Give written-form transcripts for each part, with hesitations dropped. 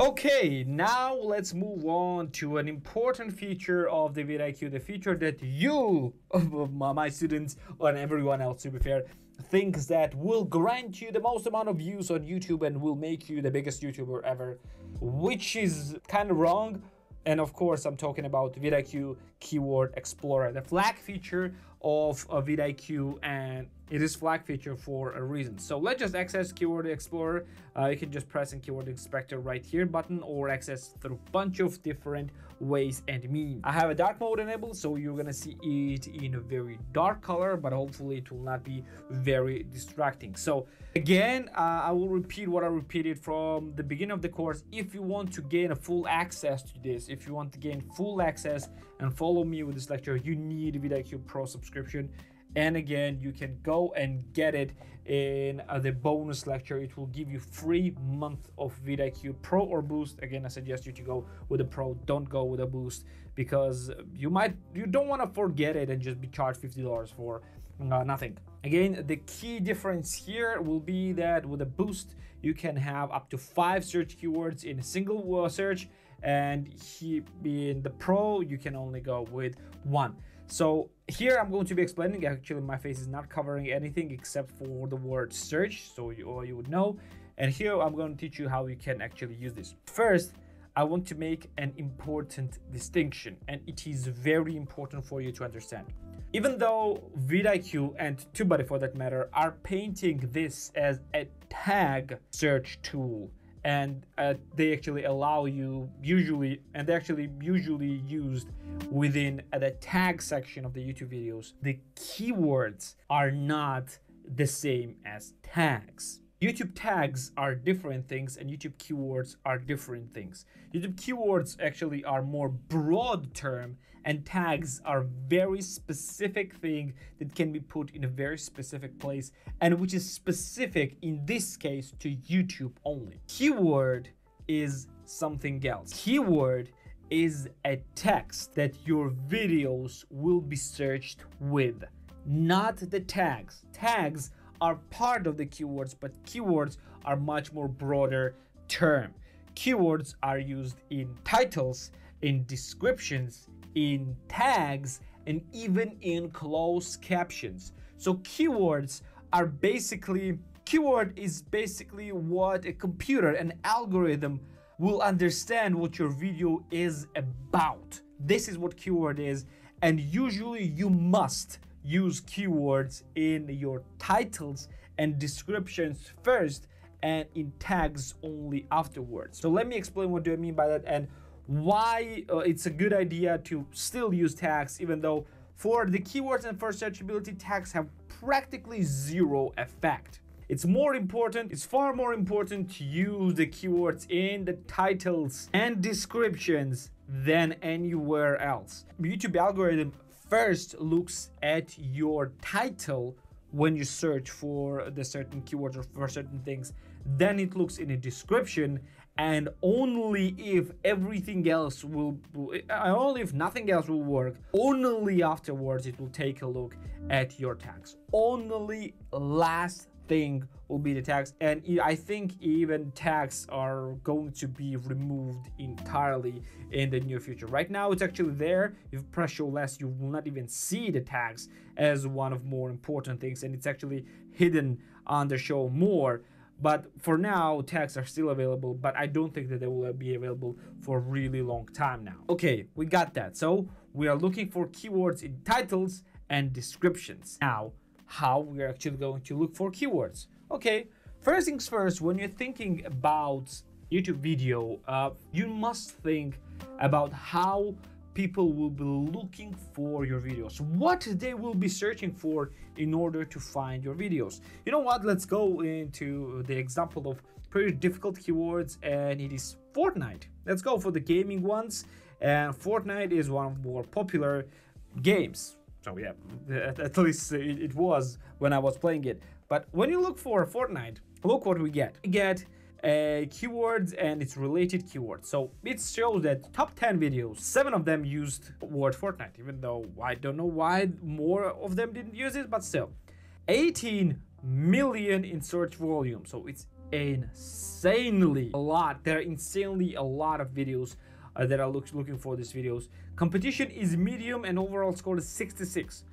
Okay, now let's move on to an important feature of the VidIQ, the feature that you, my students, and everyone else, to be fair, thinks that will grant you the most amount of views on YouTube and will make you the biggest YouTuber ever, which is kind of wrong. And of course, I'm talking about VidIQ Keyword Explorer, the flag feature of VidIQ, and it is flag feature for a reason. So let's just access Keyword Explorer. You can just press in Keyword Inspector right here button, or access through a bunch of different ways and means. I have a dark mode enabled, so you're gonna see it in a very dark color, but hopefully it will not be very distracting. So again, I will repeat what I repeated from the beginning of the course. If you want to gain a full access to this, if you want to gain full access and follow me with this lecture, you need a VidIQ Pro subscription. And again, you can go and get it in the bonus lecture. It will give you 3 months of VidIQ Pro or Boost. Again, I suggest you to go with a Pro. Don't go with a Boost, because you don't want to forget it and just be charged $50 for nothing. Again, the key difference here will be that with a Boost, you can have up to 5 search keywords in a single search, and in the Pro, you can only go with 1. So here I'm going to be explaining. Actually, my face is not covering anything except for the word search, so you would know. And here I'm going to teach you how you can actually use this. First, I want to make an important distinction, and it is very important for you to understand. Even though VidIQ and TubeBuddy for that matter are painting this as a tag search tool, and they actually allow you usually used within the tag section of the YouTube videos, the keywords are not the same as tags. YouTube tags are different things, and YouTube keywords are different things. YouTube keywords actually are more broad term, and tags are very specific thing that can be put in a very specific place, and which is specific in this case to YouTube only. Keyword is something else. Keyword is a text that your videos will be searched with, not the tags. Tags are part of the keywords, but keywords are much more broader term. Keywords are used in titles, in descriptions, in tags, and even in closed captions. So keywords are basically, keyword is basically what a computer, an algorithm will understand what your video is about. This is what keyword is, and usually you must use keywords in your titles and descriptions first, and in tags only afterwards. So let me explain what do I mean by that, and why it's a good idea to still use tags, even though for the keywords and for searchability, tags have practically zero effect. It's far more important to use the keywords in the titles and descriptions than anywhere else. YouTube algorithm first looks at your title when you search for the certain keywords or for certain things, then it looks in a description, and only if everything else only if nothing else will work, only afterwards it will take a look at your tags. Only last thing will be the tags, and I think even tags are going to be removed entirely in the near future. Right now it's actually there. If you press show less, you will not even see the tags as one of more important things, and it's actually hidden on the show more. But for now, tags are still available, but I don't think that they will be available for a really long time now. Okay, we got that. So we are looking for keywords in titles and descriptions. Now, how we're actually going to look for keywords. Okay, first things first, when you're thinking about YouTube video, you must think about how people will be looking for your videos, what they will be searching for in order to find your videos. You know what, let's go into the example of pretty difficult keywords, and it is Fortnite. Let's go for the gaming ones, and Fortnite is one of the more popular games. So yeah, at least it was when I was playing it. But when you look for Fortnite, look what we get. We get keywords and its related keywords. So it shows that top 10 videos, 7 of them used word Fortnite, even though I don't know why more of them didn't use it, but still. 18 million in search volume. So it's insanely a lot. There are insanely a lot of videos that are looking for these videos. Competition is medium and overall score is 66.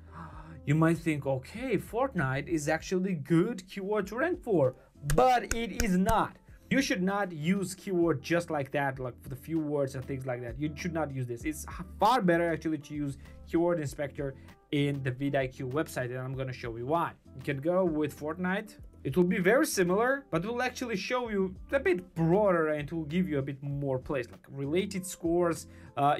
You might think, okay, Fortnite is actually good keyword to rank for, but it is not. You should not use keyword just like that, like for the few words and things like that. You should not use this. It's far better actually to use keyword inspector in the VidIQ website, and I'm going to show you why. You can go with Fortnite. It will be very similar, but it will actually show you a bit broader and it will give you a bit more place, like related scores.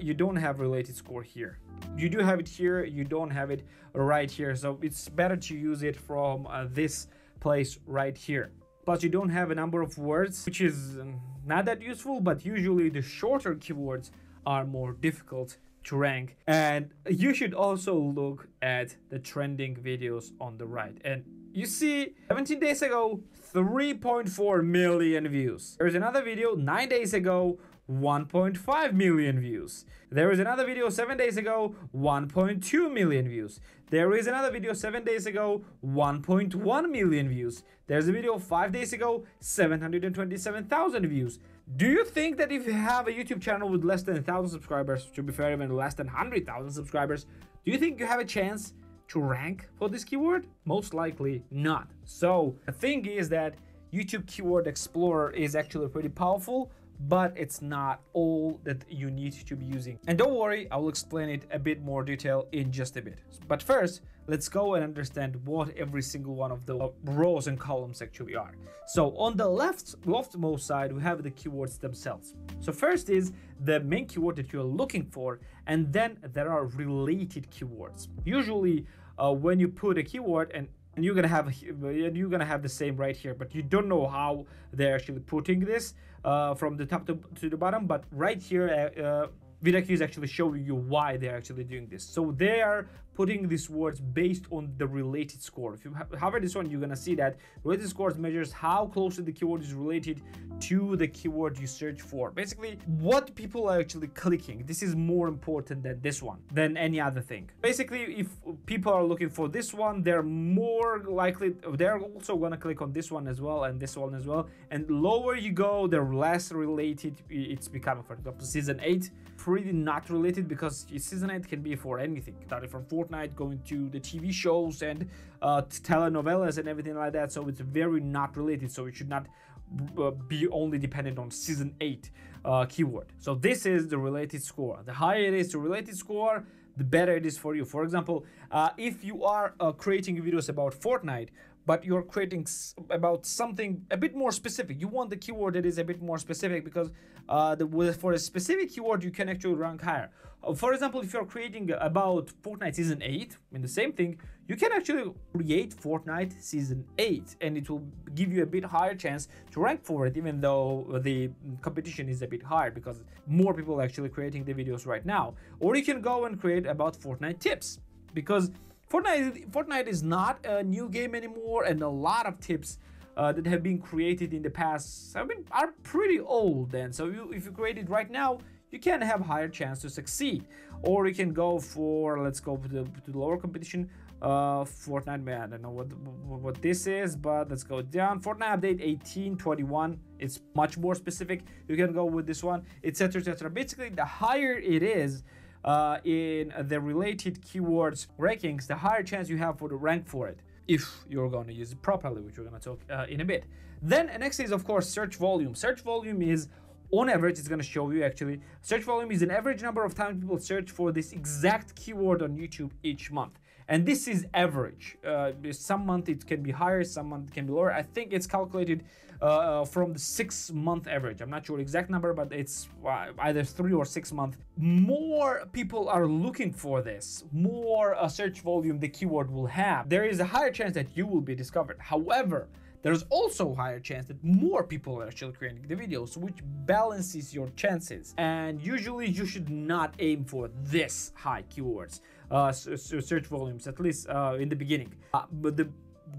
You don't have related score here. You do have it here, you don't have it right here. So it's better to use it from this place right here. Plus you don't have a number of words, which is not that useful, but usually the shorter keywords are more difficult to rank. And you should also look at the trending videos on the right. And you see 17 days ago, 3.4 million views. There's another video 9 days ago, 1.5 million views. There is another video 7 days ago, 1.2 million views. There is another video 7 days ago, 1.1 million views. There's a video 5 days ago, 727,000 views. Do you think that if you have a YouTube channel with less than 1,000 subscribers, to be fair, even less than 100,000 subscribers, do you think you have a chance to rank for this keyword? Most likely not. So the thing is that YouTube Keyword Explorer is actually pretty powerful, but it's not all that you need to be using. And don't worry, I will explain it a bit more detail in just a bit. But first, let's go and understand what every single one of the rows and columns actually are. So on the leftmost side, we have the keywords themselves. So first is the main keyword that you're looking for, and then there are related keywords. Usually when you put a keyword and you're gonna have the same right here, but you don't know how they're actually putting this from the top to the bottom. But right here, VidIQ is actually showing you why they're actually doing this. So they are putting these words based on the related score. If you hover this one, you're gonna see that related scores measures how closely the keyword is related to the keyword you search for. Basically, what people are actually clicking. This is more important than this one, than any other thing. Basically, if people are looking for this one, they're more likely, they're also gonna click on this one as well and this one as well. And lower you go, the less related it's becoming. For example, season 8, pretty not related, because season 8 can be for anything, starting from Fortnite, going to the TV shows and telenovelas and everything like that. So it's very not related. So it should not be only dependent on season 8 keyword. So this is the related score. The higher it is the related score, the better it is for you. For example, if you are creating videos about Fortnite, but you're creating about something a bit more specific, you want the keyword that is a bit more specific, because for a specific keyword you can actually rank higher. For example, if you're creating about Fortnite season 8, in the same thing, you can actually create Fortnite season 8 and it will give you a bit higher chance to rank for it, even though the competition is a bit higher because more people are actually creating the videos right now. Or you can go and create about Fortnite tips, because Fortnite is not a new game anymore, and a lot of tips that have been created in the past are pretty old then. So if you create it right now, you can have higher chance to succeed. Or you can go for, let's go to the lower competition, Fortnite, man, I don't know what this is, but let's go down. Fortnite update 1821, it's much more specific. You can go with this one, etc, etc. Basically, the higher it is in the related keywords rankings, the higher chance you have for the rank for it, if you're going to use it properly, which we're going to talk in a bit. Then next is, of course, search volume. Search volume is, on average, it's going to show you actually, search volume is an average number of times people search for this exact keyword on YouTube each month. And this is average. Some month it can be higher, some month it can be lower. I think it's calculated from the 6-month average. I'm not sure exact number, but it's either 3 or 6 months. More people are looking for this, more search volume the keyword will have. There is a higher chance that you will be discovered. However, there's also a higher chance that more people are actually creating the videos, which balances your chances. And usually you should not aim for this high keywords, search volumes, at least in the beginning. But the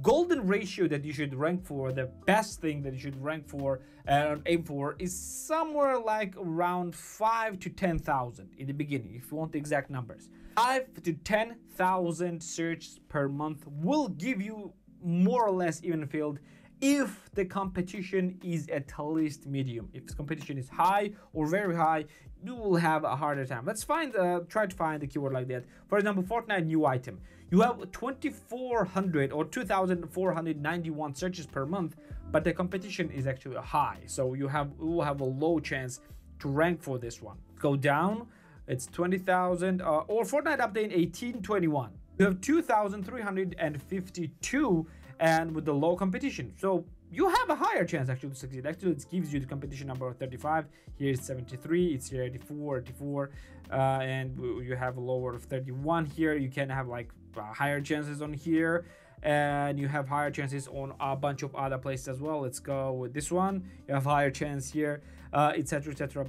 golden ratio that you should rank for, the best thing that you should rank for and aim for, is somewhere like around 5 to 10,000 in the beginning, if you want the exact numbers. 5 to 10,000 searches per month will give you more or less even field if the competition is at least medium. If the competition is high or very high, you will have a harder time. Let's try to find a keyword like that. For example, Fortnite new item. You have 2,400 or 2,491 searches per month, but the competition is actually high. So you will have a low chance to rank for this one. Go down, it's 20,000 or Fortnite update 1821. You have 2,352 and with the low competition. So you have a higher chance actually to succeed. Actually, it gives you the competition number of 35. Here is 73, it's here 84, and you have a lower of 31 here. You can have like higher chances on here, and you have higher chances on a bunch of other places as well. Let's go with this one. You have higher chance here, etc, etc.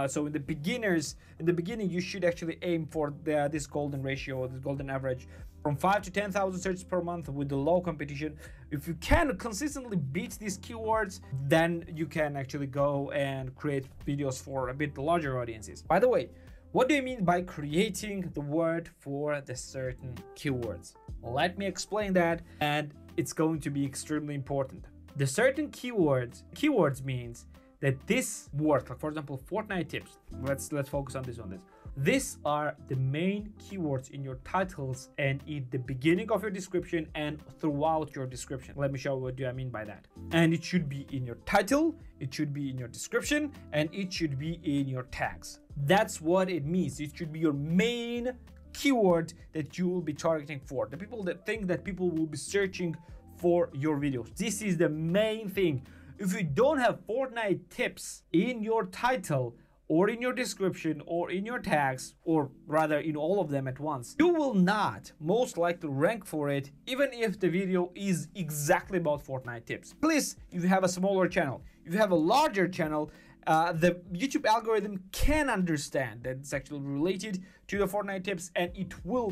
So in the beginning, you should actually aim for this golden ratio, this golden average, from 5 to 10,000 searches per month with the low competition. If you can consistently beat these keywords, then you can actually go and create videos for a bit larger audiences. By the way, what do you mean by creating the word for the certain keywords? Let me explain that, and it's going to be extremely important. The certain keywords means that this word, like for example, Fortnite tips. Let's focus on this one. These are the main keywords in your titles and in the beginning of your description and throughout your description. Let me show what do I mean by that. And it should be in your title, it should be in your description, and it should be in your tags. That's what it means. It should be your main keyword that you will be targeting for. The people that think that people will be searching for your videos. This is the main thing. If you don't have Fortnite tips in your title or in your description or in your tags, or rather in all of them at once, you will not most likely rank for it, even if the video is exactly about Fortnite tips. Please, if you have a smaller channel, if you have a larger channel, the YouTube algorithm can understand that it's actually related to the Fortnite tips, and it will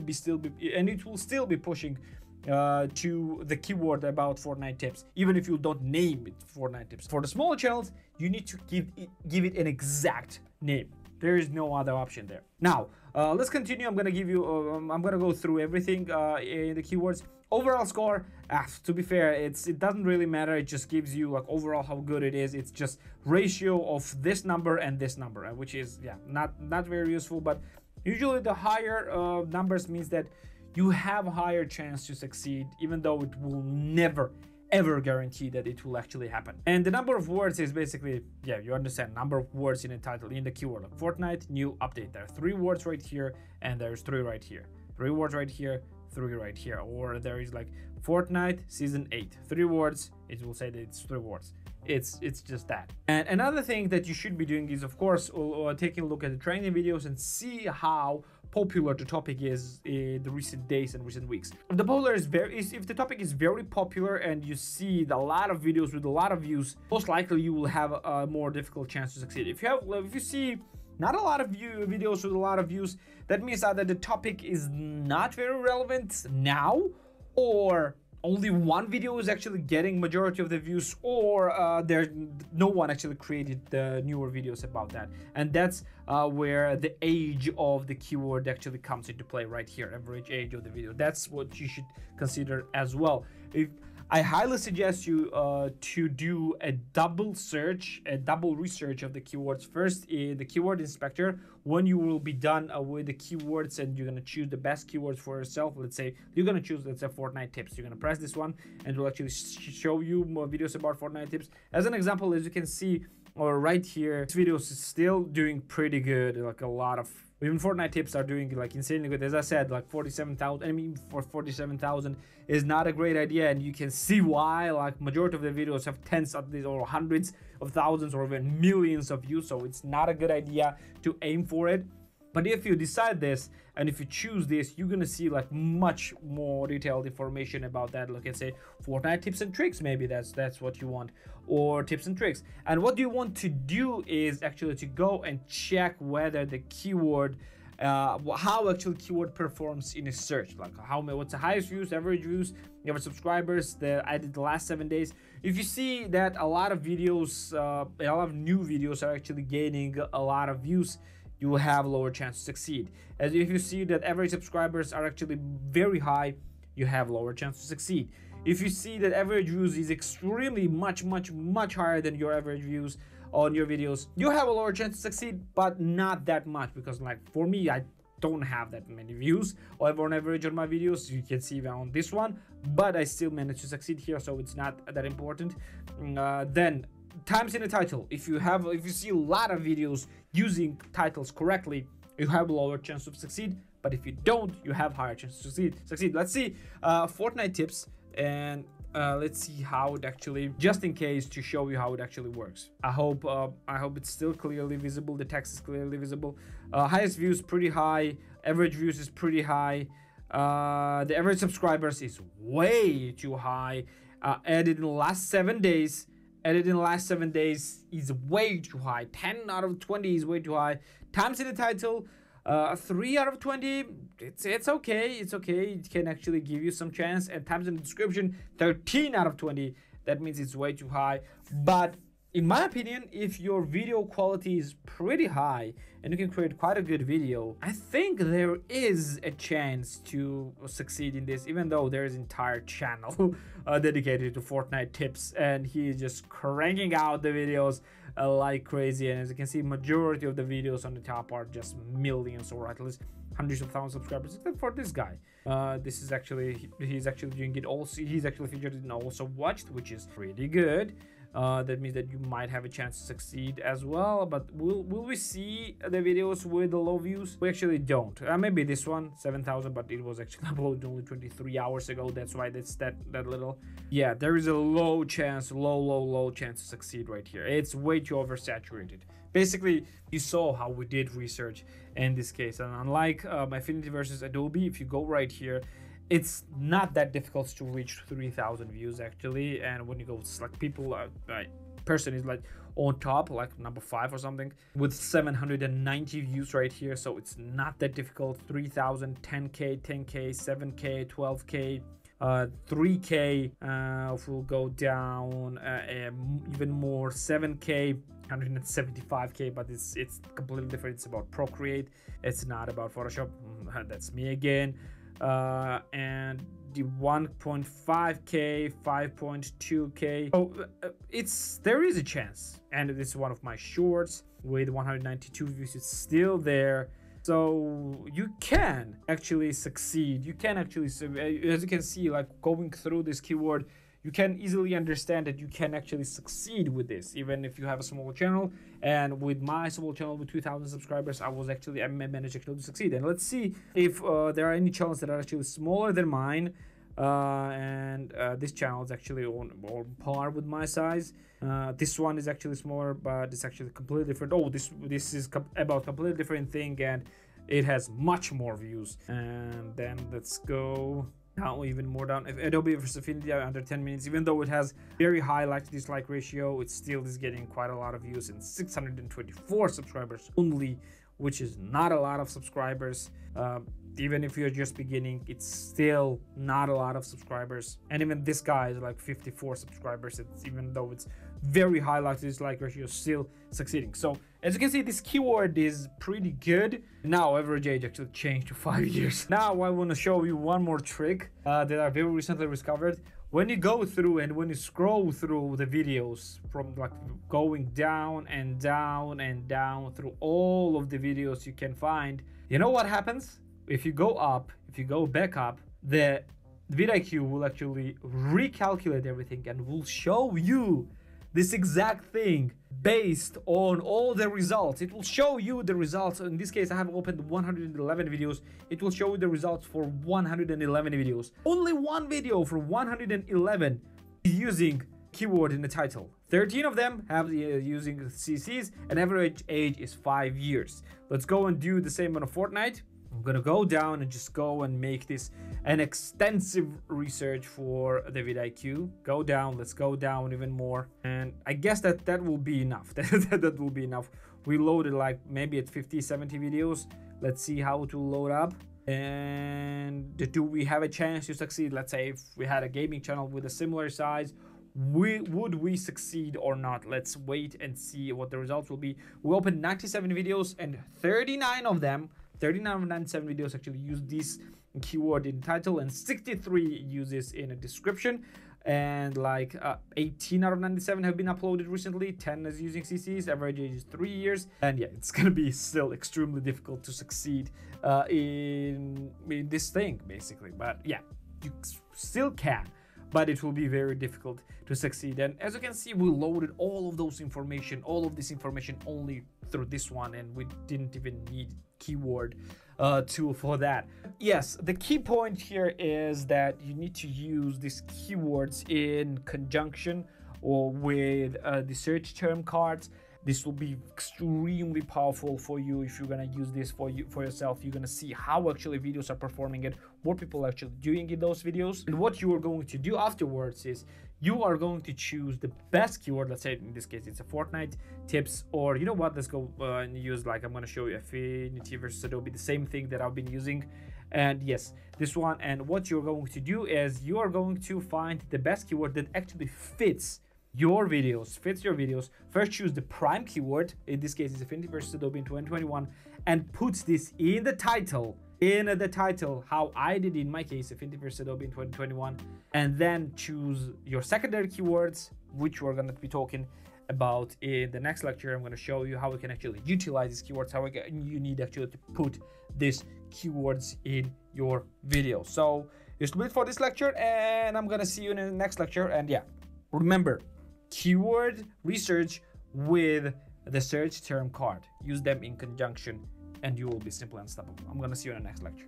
still be pushing to the keyword about Fortnite tips, even if you don't name it Fortnite tips. For the smaller channels, you need to give it an exact name. There is no other option there. Now, let's continue. I'm gonna give you, I'm gonna go through everything in the keywords. Overall score, to be fair, it doesn't really matter. It just gives you like overall how good it is. It's just ratio of this number and this number, which is not very useful. But usually the higher numbers means that you have a higher chance to succeed, even though it will never ever guarantee that it will actually happen. And the number of words is basically, you understand, number of words in a title, in the keyword. Like Fortnite new update, there are 3 words right here, and there's 3 right here. 3 words right here, 3 right here. Or there is like Fortnite season 8, 3 words, it will say that it's 3 words. It's just that. And another thing that you should be doing is, of course, taking a look at the training videos and see how popular the topic is in the recent days and recent weeks. If the topic is very popular and you see a lot of videos with a lot of views, most likely you will have a more difficult chance to succeed. If you see not a lot of videos with a lot of views, that means either the topic is not very relevant now, or only one video is actually getting majority of the views, or there's no one actually created the newer videos about that. And that's where the age of the keyword actually comes into play right here, average age of the video. That's what you should consider as well. I highly suggest you to do a double research of the keywords first in the keyword inspector. When you will be done with the keywords and you're gonna choose the best keywords for yourself, let's say you're gonna choose, let's say, Fortnite tips. You're gonna press this one and it will actually show you more videos about Fortnite tips. As an example, as you can see, or right here, this video is still doing pretty good. Like a lot of, even Fortnite tips are doing like insanely good. As I said, like 47,000. I mean, for 47,000 is not a great idea, and you can see why. Like majority of the videos have tens of these, or hundreds of thousands, or even millions of views. So it's not a good idea to aim for it. But if you decide this and if you choose this, you're gonna see like much more detailed information about that. Like, let's say Fortnite tips and tricks, maybe that's what you want, or tips and tricks. And what you want to do is actually to go and check whether the keyword, how actually keyword performs in a search, like what's the highest views, average subscribers that I did the last 7 days. If you see that a lot of videos, a lot of new videos are actually gaining a lot of views, you will have a lower chance to succeed. As if you see that average subscribers are actually very high, you have lower chance to succeed. If you see that average views is extremely much higher than your average views on your videos, you have a lower chance to succeed, but not that much, because like for me, I don't have that many views on average on my videos. You can see even on this one, but I still managed to succeed here, so it's not that important. Then times in a title. If you see a lot of videos using titles correctly, you have a lower chance to succeed, but if you don't, you have higher chance to succeed. Let's see Fortnite tips, and let's see how it actually, just in case, to show you how it actually works. I hope it's still clearly visible. The text is clearly visible. Highest views pretty high, average views is pretty high, the average subscribers is way too high. Added in the last 7 days is way too high. 10 out of 20 is way too high. Times in the title, 3 out of 20, it's okay. It can actually give you some chance. And times in the description, 13 out of 20. That means it's way too high. But in my opinion, if your video quality is pretty high and you can create quite a good video, I think there is a chance to succeed in this, even though there is an entire channel dedicated to Fortnite tips, and he is just cranking out the videos like crazy. And as you can see, majority of the videos on the top are just millions, or at least hundreds of thousands of subscribers, except for this guy. This is actually, he's actually doing it also. He's actually featured in Also Watched, which is pretty good. That means that you might have a chance to succeed as well. But will we see the videos with the low views? We actually don't. Maybe this one, 7,000, but it was actually uploaded only 23 hours ago. That's why that's that little. Yeah, there is a low chance, low chance to succeed right here. It's way too oversaturated. Basically, you saw how we did research in this case, and unlike Affinity versus Adobe, if you go right here, it's not that difficult to reach 3,000 views actually. And when you go, it's like people, person is like on top, like number 5 or something, with 790 views right here. So it's not that difficult. 3,000, 10k, 10k, 7k, 12k, 3k. If we'll go down even more, 7k, 175k, but it's completely different. It's about Procreate, it's not about Photoshop. That's me again. And the 1.5k, 5.2k. So there is a chance. And this is one of my shorts with 192 views. It's still there. So you can actually succeed. You can actually, as you can see, like going through this keyword, you can easily understand that you can actually succeed with this, even if you have a small channel. And with my small channel with 2,000 subscribers, I managed actually to succeed. And let's see if there are any channels that are actually smaller than mine. This channel is actually on par with my size. This one is actually smaller, but it's actually completely different. Oh, this is about completely different thing, and it has much more views. And then let's go now even more down. If Adobe versus Affinity under 10 minutes, even though it has very high like to dislike ratio, it still is getting quite a lot of views and 624 subscribers only, which is not a lot of subscribers. Even if you're just beginning, it's still not a lot of subscribers. And even this guy is like 54 subscribers. It's, even though it's very high like to dislike ratio, still succeeding. So as you can see, this keyword is pretty good. Now average age actually changed to 5 years. Now I want to show you one more trick that I very recently discovered. When you go through and when you scroll through the videos, from like going down and down and down through all of the videos you can find, you know what happens? If you go up, if you go back up, the VidIQ will actually recalculate everything and will show you this exact thing based on all the results. It will show you the results. In this case, I have opened 111 videos. It will show you the results for 111 videos. Only one video for 111 is using keyword in the title. 13 of them have using CCs, and average age is 5 years. Let's go and do the same on a Fortnite. I'm gonna go down and just go and make this an extensive research for the VidIQ. Go down, let's go down even more. And I guess that will be enough. that will be enough. We loaded like maybe at 50, 70 videos. Let's see how it will load up. And do we have a chance to succeed? Let's say if we had a gaming channel with a similar size, would we succeed or not? Let's wait and see what the results will be. We opened 97 videos and 39 of 97 videos actually use this keyword in title and 63 uses in a description. And like 18 out of 97 have been uploaded recently. 10 is using CCs. Average age is 3 years. And yeah, it's gonna be still extremely difficult to succeed in this thing, basically. But yeah, you still can, but it will be very difficult to succeed. And as you can see, we loaded all of this information only through this one, and we didn't even need keyword tool for that. Yes, the key point here is that you need to use these keywords in conjunction or with the search term cards. This will be extremely powerful for you if you're gonna use this for yourself. You're gonna see how actually videos are performing and what people are actually doing in those videos. And what you are going to do afterwards is you are going to choose the best keyword. Let's say in this case it's a Fortnite tips, or you know what, let's go and use, like, I'm gonna show you Affinity versus Adobe, the same thing that I've been using. And yes, this one. And what you're going to do is you are going to find the best keyword that actually fits your videos. First, choose the prime keyword. In this case, it's Affinity versus Adobe in 2021, and put this in the title. How I did in my case, Affinity versus Adobe in 2021, and then choose your secondary keywords, which we're going to be talking about in the next lecture. I'm going to show you how we can actually utilize these keywords, how you need actually to put these keywords in your video. So just wait for this lecture, and I'm going to see you in the next lecture. And yeah, remember, keyword research with the search term card. Use them in conjunction and you will be simply unstoppable. I'm gonna see you in the next lecture.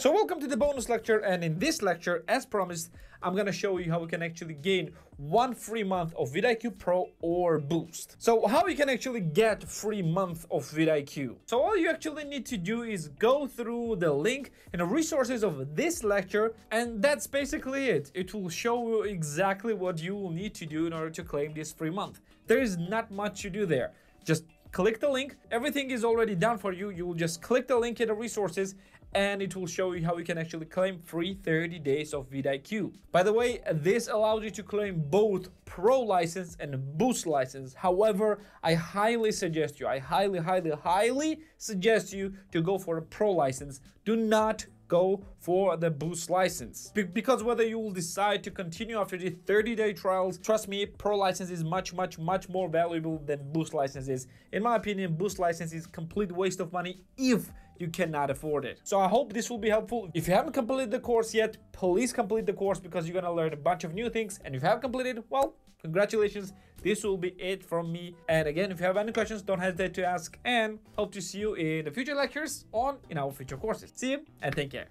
So welcome to the bonus lecture, and in this lecture, as promised, I'm gonna show you how we can actually gain 1 free month of VidIQ Pro or Boost. So how you can actually get free month of VidIQ. So all you actually need to do is go through the link in the resources of this lecture, and that's basically it. It will show you exactly what you will need to do in order to claim this free month. There is not much to do there. Just click the link. Everything is already done for you. You will just click the link in the resources, and it will show you how you can actually claim free 30 days of VidIQ. By the way, this allows you to claim both Pro license and Boost license. However, I highly suggest you, highly suggest you to go for a Pro license. Do not go for the Boost license, because whether you will decide to continue after the 30-day trials, trust me, Pro license is much more valuable than Boost license is. In my opinion, Boost license is a complete waste of money if you cannot afford it. So I hope this will be helpful. If you haven't completed the course yet, please complete the course, because you're gonna learn a bunch of new things. And if you have completed, well, congratulations. This will be it from me. And again, if you have any questions, don't hesitate to ask, and hope to see you in the future lectures in our future courses. See you and take care.